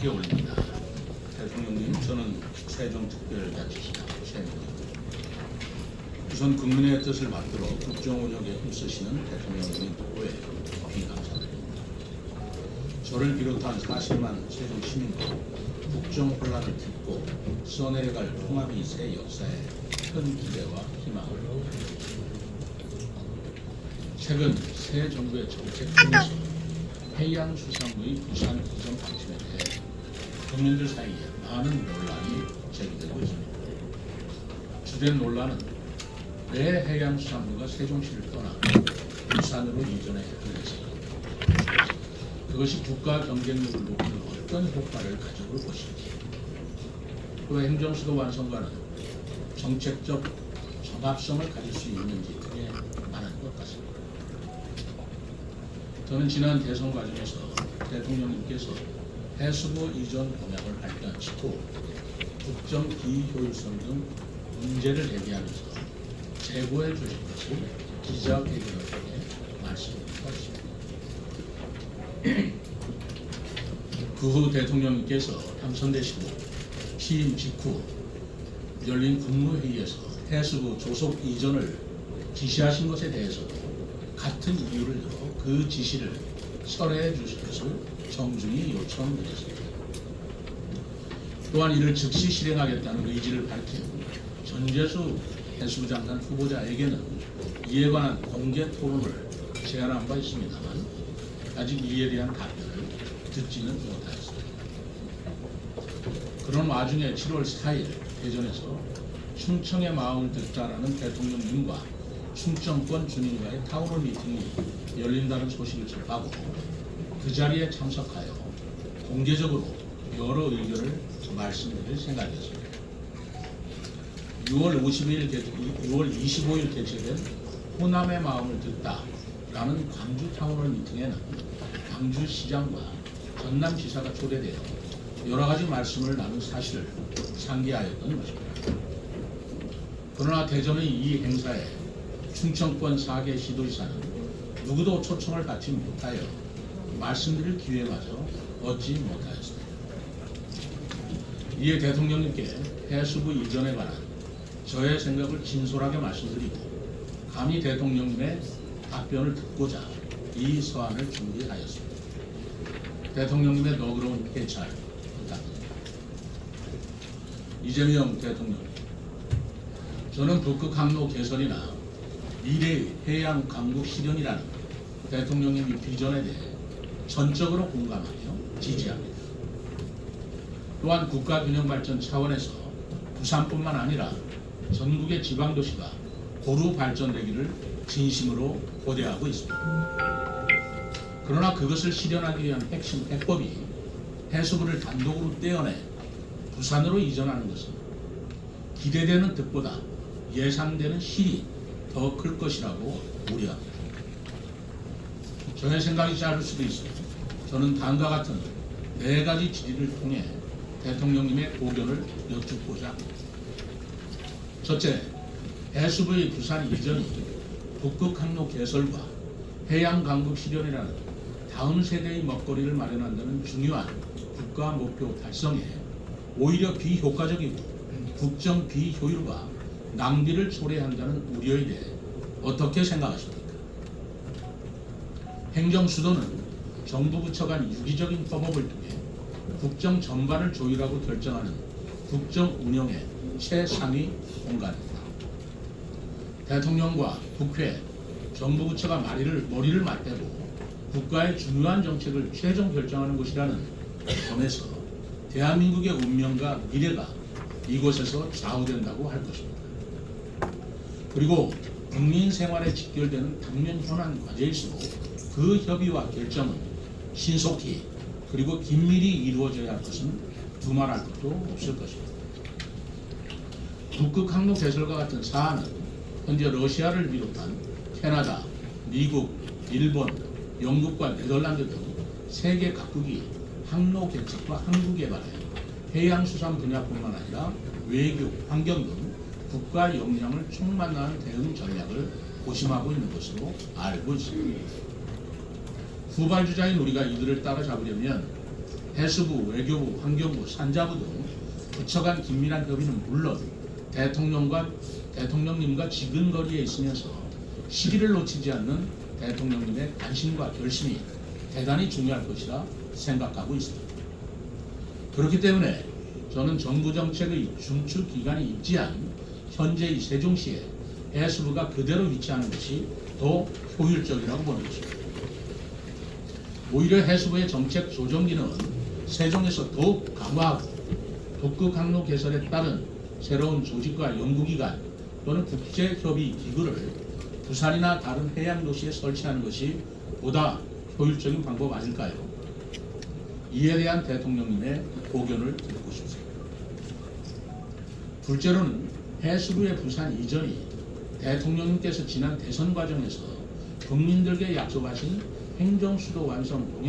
깊게 올립니다. 대통령님, 저는 세종특별자치시장 최민호입니다. 우선 국민의 뜻을 받들어 국정운영에 힘쓰시는 대통령님이 누구에 깊이 감사드립니다. 저를 비롯한 40만 세종 시민과 국정 혼란을 딛고 써내려갈 통합 새 역사에 큰 기대와 희망을 드립니다. 최근 새 정부의 정책 중에서 해양수산부의 부산 이전 방침에 대해 국민들 사이에 많은 논란이 제기되고 있습니다. 주된 논란은 왜 해양수산부가 세종시를 떠나 부산으로 이전해야 하는지, 그것이 국가 경쟁력을 높이는 어떤 효과를 가져올 것인지, 또 행정수도 완성과는 정책적 적합성을 가질 수 있는지 등에 많은 것 같습니다. 저는 지난 대선 과정에서 대통령님께서 해수부 이전 공약을 발표한 직후 국정 비효율성 등 문제를 제기하면서 제고해 주신 것을 기자회견을 통해 말씀드렸습니다. 그 후 대통령님께서 당선되시고 취임 직후 열린 국무회의에서 해수부 조속 이전을 지시하신 것에 대해서도 같은 이유를 들어 그 지시를 철회해 주실 것을 정중히 요청드렸습니다. 또한 이를 즉시 실행하겠다는 의지를 밝힌 전재수 해수부 장관 후보자에게는 이에 관한 공개 토론을 제안한 바 있습니다만 아직 이에 대한 답변을 듣지는 못하였습니다. 그런 와중에 7월 4일 대전에서 충청의 마음을 듣자라는 대통령님과 충청권 주민과의 타운홀 미팅이 열린다는 소식을 접하고 그 자리에 참석하여 공개적으로 여러 의견을 말씀드릴 생각이었습니다. 6월 25일 개최된 호남의 마음을 듣다라는 광주 타운홀 미팅에는 광주시장과 전남지사가 초대되어 여러 가지 말씀을 나눈 사실을 상기하였던 것입니다. 그러나 대전의 이 행사에 충청권 4개 시도지사는 누구도 초청을 받지 못하여 말씀드릴 기회마저 얻지 못하였습니다. 이에 대통령님께 해수부 이전에 관한 저의 생각을 진솔하게 말씀드리고 감히 대통령님의 답변을 듣고자 이 서한을 준비하였습니다. 대통령님의 너그러운 회찰 부탁드립니다. 이재명 대통령, 저는 북극 항로 개설이나 미래의 해양 강국 실현이라는 대통령님의 비전에 대해 전적으로 공감하며 지지합니다. 또한 국가균형발전 차원에서 부산뿐만 아니라 전국의 지방도시가 고루 발전되기를 진심으로 고대하고 있습니다. 그러나 그것을 실현하기 위한 핵심 해법이 해수부를 단독으로 떼어내 부산으로 이전하는 것은 기대되는 득보다 예상되는 실이 더 클 것이라고 우려합니다. 저의 생각이 짧을 수도 있습니다. 저는 다음과 같은 4가지 질의를 통해 대통령님의 고견을 여쭙고자 합니다. 첫째, 해수부의 부산 이전이 북극 항로 개설과 해양 강국 실현이라는 다음 세대의 먹거리를 마련한다는 중요한 국가 목표 달성에 오히려 비효과적이고 국정 비효율과 낭비를 초래한다는 우려에 대해 어떻게 생각하십니까? 행정수도는 정부 부처 간 유기적인 협업을 통해 국정 전반을 조율하고 결정하는 국정 운영의 최상위 공간입니다. 대통령과 국회, 정부 부처가 머리를 맞대고 국가의 중요한 정책을 최종 결정하는 곳이라는 점에서 대한민국의 운명과 미래가 이곳에서 좌우된다고 할 것입니다. 그리고 국민 생활에 직결되는 당면 현안 과제일수록 그 협의와 결정은 신속히 그리고 긴밀히 이루어져야 할 것은 두말할 것도 없을 것입니다. 북극 항로 개설과 같은 사안은 현재 러시아를 비롯한 캐나다, 미국, 일본, 영국과 네덜란드 등 세계 각국이 항로 개척과 항구 개발에 해양수산 분야뿐만 아니라 외교, 환경 등 국가 역량을 총망라한 대응 전략을 고심하고 있는 것으로 알고 있습니다. 후발주자인 우리가 이들을 따라잡으려면 해수부, 외교부, 환경부, 산자부 등 부처 간 긴밀한 협의는 물론 대통령님과 지근거리에 있으면서 시기를 놓치지 않는 대통령님의 관심과 결심이 대단히 중요할 것이라 생각하고 있습니다. 그렇기 때문에 저는 정부 정책의 중추 기관이 입지한 현재의 세종시에 해수부가 그대로 위치하는 것이 더 효율적이라고 보는 것입니다. 오히려 해수부의 정책 조정기는 세종에서 더욱 강화하고 북극 항로 개설에 따른 새로운 조직과 연구기관 또는 국제협의 기구를 부산이나 다른 해양도시에 설치하는 것이 보다 효율적인 방법 아닐까요? 이에 대한 대통령님의 고견을 듣고 싶습니다. 둘째로는 해수부의 부산 이전이 대통령님께서 지난 대선 과정에서 국민들께 약속하신 행정수도 완성 공약